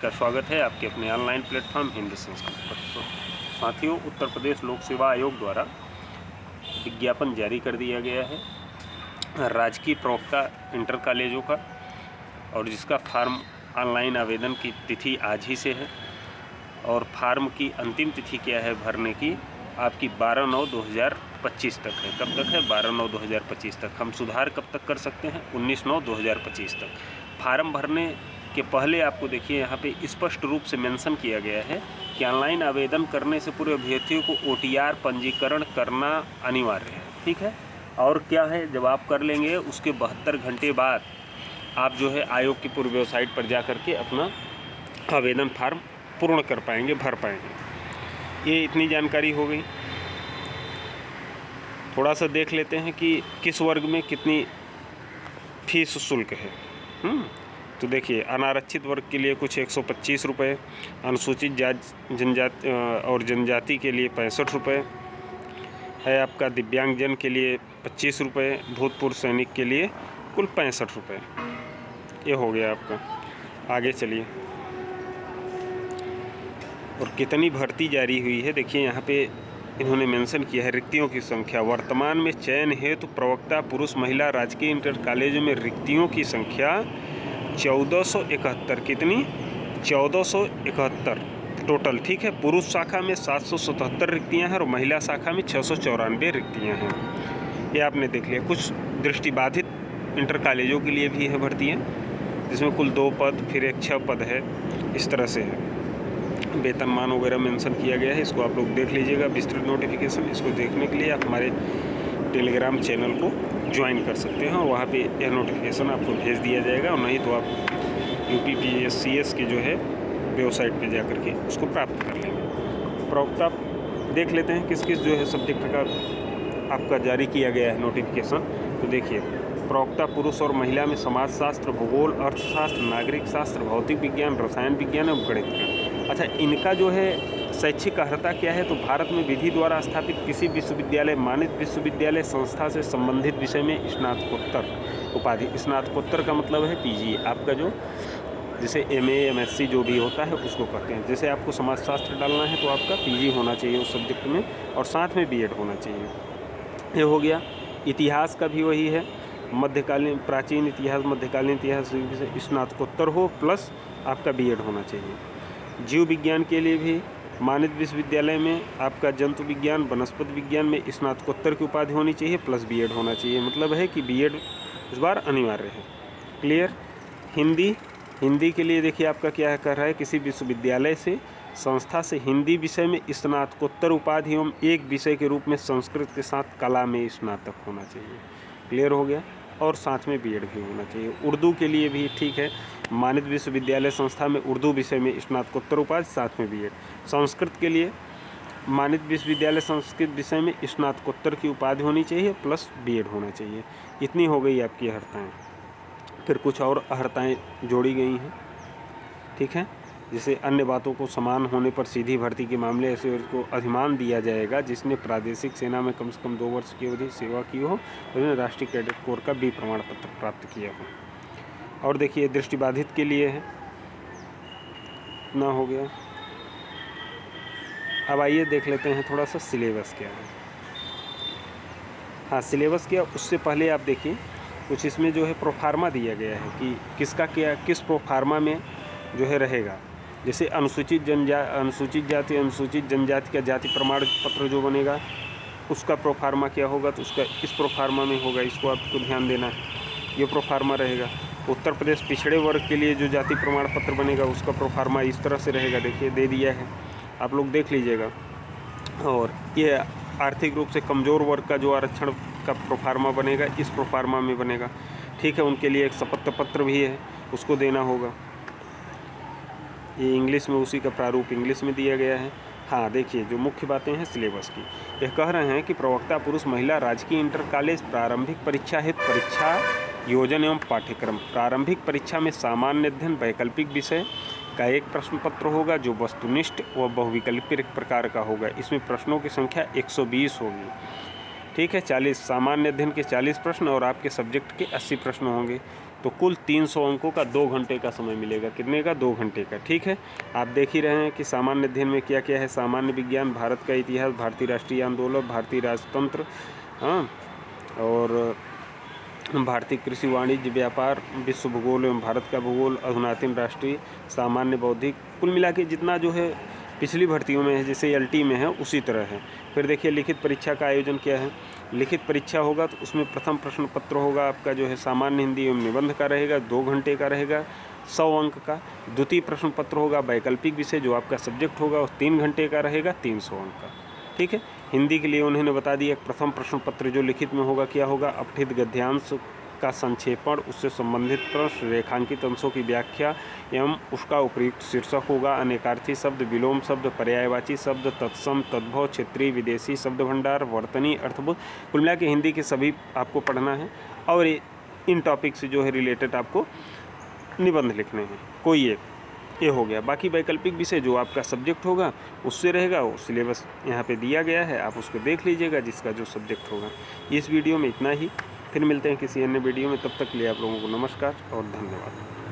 का स्वागत है आपके अपने ऑनलाइन प्लेटफॉर्म हिंदी संस्कृत पर। साथियों, उत्तर प्रदेश लोक सेवा आयोग द्वारा विज्ञापन जारी कर दिया गया है राजकीय प्रवक्ता इंटर कॉलेजों का, और जिसका फार्म ऑनलाइन आवेदन की तिथि आज ही से है। और फार्म की अंतिम तिथि क्या है भरने की, आपकी 12/9/2025 तक है। कब तक है? 12/9/2025 तक। हम सुधार कब तक कर सकते हैं? 19/9/2025 तक। फार्म भरने के पहले आपको देखिए यहाँ पे स्पष्ट रूप से मेंशन किया गया है कि ऑनलाइन आवेदन करने से पूर्व अभ्यर्थियों को OTR पंजीकरण करना अनिवार्य है। ठीक है। और क्या है, जब आप कर लेंगे उसके 72 घंटे बाद आप जो है आयोग की पूर्व वेबसाइट पर जा कर के अपना आवेदन फार्म पूर्ण कर पाएंगे, भर पाएंगे। ये इतनी जानकारी हो गई। थोड़ा सा देख लेते हैं कि किस वर्ग में कितनी फीस शुल्क है। तो देखिए, अनारक्षित वर्ग के लिए कुछ 125 रुपये, अनुसूचित जनजाति और जनजाति के लिए 65 रुपये है आपका, दिव्यांगजन के लिए 25 रुपये, भूतपूर्व सैनिक के लिए कुल 65 रुपये। ये हो गया आपका। आगे चलिए, और कितनी भर्ती जारी हुई है देखिए यहाँ पे इन्होंने मेंशन किया है। रिक्तियों की संख्या वर्तमान में चयन हेतु प्रवक्ता पुरुष महिला राजकीय इंटर कॉलेजों में रिक्तियों की संख्या 1471। कितनी? 1471 टोटल। ठीक है। पुरुष शाखा में 777 रिक्तियाँ हैं और महिला शाखा में 694 रिक्तियाँ हैं। ये आपने देख लिया। कुछ दृष्टिबाधित इंटर कॉलेजों के लिए भी है भर्तियाँ, जिसमें कुल 2 पद, फिर एक 6 पद है। इस तरह से है। वेतनमान वगैरह मेंशन किया गया है। इसको आप लोग देख लीजिएगा विस्तृत नोटिफिकेशन। इसको देखने के लिए आप हमारे टेलीग्राम चैनल को ज्वाइन कर सकते हैं और वहाँ पे यह नोटिफिकेशन आपको भेज दिया जाएगा, और नहीं तो आप UPPSCS की जो है वेबसाइट पे जा कर के उसको प्राप्त कर लेंगे। प्रवक्ता देख लेते हैं किस किस जो है सब्जेक्ट का आपका जारी किया गया है नोटिफिकेशन। तो देखिए, प्रवक्ता पुरुष और महिला में समाजशास्त्र, भूगोल, अर्थशास्त्र, नागरिक शास्त्र, भौतिक विज्ञान, रसायन विज्ञान और गणित का। अच्छा, इनका जो है शैक्षिक अर्हता क्या है? तो भारत में विधि द्वारा स्थापित किसी विश्वविद्यालय, मानित विश्वविद्यालय संस्था से संबंधित विषय में स्नातकोत्तर उपाधि। स्नातकोत्तर का मतलब है PG। आपका जो जैसे MA MSc जो भी होता है उसको कहते हैं। जैसे आपको समाजशास्त्र डालना है तो आपका PG होना चाहिए उस सब्जेक्ट में, और साथ में B.Ed होना चाहिए। ये हो गया। इतिहास का भी वही है, मध्यकालीन, प्राचीन इतिहास, मध्यकालीन इतिहास स्नातकोत्तर हो प्लस आपका B.Ed होना चाहिए। जीव विज्ञान के लिए भी मानित विश्वविद्यालय में आपका जंतु विज्ञान, वनस्पति विज्ञान में स्नातकोत्तर की उपाधि होनी चाहिए प्लस B.Ed होना चाहिए। मतलब है कि B.Ed इस बार अनिवार्य है। क्लियर। हिंदी के लिए देखिए आपका क्या कर रहा है, किसी विश्वविद्यालय से, संस्था से हिंदी विषय में स्नातकोत्तर उपाधि एवं एक विषय के रूप में संस्कृत के साथ कला में स्नातक होना चाहिए। क्लियर हो गया। और साथ में B.Ed भी होना चाहिए। उर्दू के लिए भी ठीक है, मानित विश्वविद्यालय संस्था में उर्दू विषय में स्नातकोत्तर उपाधि, साथ में B.Ed। संस्कृत के लिए मानित विश्वविद्यालय संस्कृत विषय में स्नातकोत्तर की उपाधि होनी चाहिए प्लस B.Ed होना चाहिए। इतनी हो गई आपकी अर्हताएँ। फिर कुछ और अर्हताएँ जोड़ी गई हैं। ठीक है। जैसे अन्य बातों को समान होने पर सीधी भर्ती के मामले ऐसे को अधिमान दिया जाएगा जिसने प्रादेशिक सेना में कम से कम 2 वर्ष की अवधि सेवा की हो और उन्हें राष्ट्रीय कैडेट कोर का B प्रमाण पत्र प्राप्त किया हो। और देखिए, दृष्टिबाधित के लिए है, इतना हो गया। अब आइए देख लेते हैं थोड़ा सा सिलेबस क्या है। हाँ, सिलेबस क्या, उससे पहले आप देखिए कुछ इसमें जो है प्रोफार्मा दिया गया है कि किसका क्या, किस प्रोफार्मा में जो है रहेगा। जैसे अनुसूचित जाति, अनुसूचित जनजाति का जाति प्रमाण पत्र जो बनेगा उसका प्रोफार्मा क्या होगा, तो उसका इस प्रोफार्मा में होगा। इसको आपको ध्यान देना है, ये प्रोफार्मा रहेगा। उत्तर प्रदेश पिछड़े वर्ग के लिए जो जाति प्रमाण पत्र बनेगा उसका प्रोफार्मा इस तरह से रहेगा। देखिए, दे दिया है, आप लोग देख लीजिएगा। और ये आर्थिक रूप से कमज़ोर वर्ग का जो आरक्षण का प्रोफार्मा बनेगा इस प्रोफार्मा में बनेगा। ठीक है। उनके लिए एक शपथ पत्र भी है, उसको देना होगा। ये इंग्लिश में, उसी का प्रारूप इंग्लिश में दिया गया है। हाँ, देखिए जो मुख्य बातें हैं सिलेबस की, यह कह रहे हैं कि प्रवक्ता पुरुष महिला राजकीय इंटर कॉलेज प्रारंभिक परीक्षा हेतु परीक्षा योजना एवं पाठ्यक्रम। प्रारंभिक परीक्षा में सामान्य अध्ययन वैकल्पिक विषय का एक प्रश्न पत्र होगा जो वस्तुनिष्ठ व बहुविकल्पिक प्रकार का होगा। इसमें प्रश्नों की संख्या 120 होगी। ठीक है। 40 सामान्य अध्ययन के 40 प्रश्न और आपके सब्जेक्ट के 80 प्रश्न होंगे। तो कुल 300 अंकों का 2 घंटे का समय मिलेगा। कितने का? 2 घंटे का। ठीक है, आप देख ही रहे हैं कि सामान्य अध्ययन में क्या क्या है। सामान्य विज्ञान, भारत का इतिहास, भारतीय राष्ट्रीय आंदोलन, भारतीय राजतंत्र, हाँ, और भारतीय कृषि, वाणिज्य, व्यापार, विश्व भूगोल एवं भारत का भूगोल, अधुनातन राष्ट्रीय, सामान्य, बौद्धिक, कुल मिला के जितना जो है पिछली भर्तियों में है, जैसे एलटी में है उसी तरह है। फिर देखिए लिखित परीक्षा का आयोजन क्या है। लिखित परीक्षा होगा तो उसमें प्रथम प्रश्न पत्र होगा आपका जो है सामान्य हिंदी एवं निबंध का रहेगा, 2 घंटे का रहेगा, 100 अंक का। द्वितीय प्रश्न पत्र होगा वैकल्पिक विषय जो आपका सब्जेक्ट होगा, वो 3 घंटे का रहेगा, 300 अंक का। ठीक है, हिंदी के लिए उन्होंने बता दिया प्रथम प्रश्न पत्र जो लिखित में होगा क्या होगा, अपठित गद्यांश का संक्षेपण, उससे संबंधित प्रश्न, रेखांकित अंशों की व्याख्या एवं उसका उपयुक्त शीर्षक होगा, अनेकार्थी शब्द, विलोम शब्द, पर्यायवाची शब्द, तत्सम, तद्भव, क्षेत्रीय, विदेशी शब्द भंडार, वर्तनी, अर्थबोध, कुल मिला के हिंदी के सभी आपको पढ़ना है। और इन टॉपिक से जो है रिलेटेड आपको निबंध लिखने हैं, कोई एक, ये हो गया। बाकी वैकल्पिक विषय जो आपका सब्जेक्ट होगा उससे रहेगा, वो सिलेबस यहाँ पे दिया गया है, आप उसको देख लीजिएगा जिसका जो सब्जेक्ट होगा। इस वीडियो में इतना ही, फिर मिलते हैं किसी अन्य वीडियो में, तब तक के लिए आप लोगों को नमस्कार और धन्यवाद।